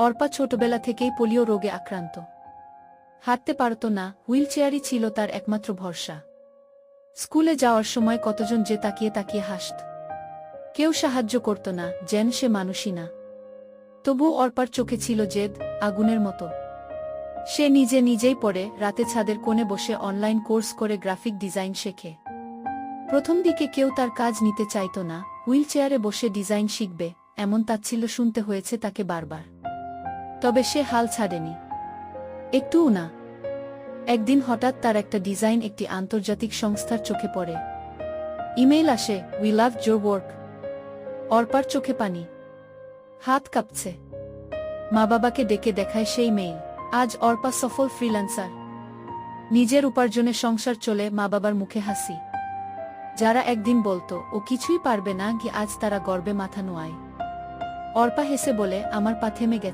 অর্পা ছোটবেলা থেকেই পোলিও রোগে আক্রান্ত। হাঁটতে পারত না, হুইল চেয়ারই ছিল তার একমাত্র ভরসা। স্কুলে যাওয়ার সময় কতজন যে তাকিয়ে তাকিয়ে হাসত। কেউ সাহায্য করত না, যেন সে মানুষই না। তবু অর্পার চোখে ছিল জেদ, আগুনের মতো। সে নিজেই পড়ে, রাতে ছাদের কোণে বসে অনলাইন কোর্স করে গ্রাফিক ডিজাইন শেখে। প্রথম দিকে কেউ তার কাজ নিতে চাইত না, হুইল চেয়ারে বসে ডিজাইন শিখবে এমন তাচ্ছিল্য শুনতে হয়েছে তাকে বারবার। তবে সে হাল ছাড়েনি, একটুও না। একদিন হঠাৎ তার একটা ডিজাইন একটি আন্তর্জাতিক সংস্থার চোখে পড়ে। ইমেইল আসে, উই লাভ ইয়োর ওয়ার্ক। অর্পার চোখে পানি, হাত কাঁপছে। মা বাবাকে ডেকে দেখায় সেই মেইল। আজ অর্পা সফল ফ্রিল্যান্সার। নিজের উপার্জনে সংসার চলে, মা বাবার মুখে হাসি। যারা একদিন বলতো ও কিছুই পারবে না, কি আজ তারা গর্বে মাথা নোয়ায়। অর্পা হেসে বলে, আমার পা থেমে গেছে।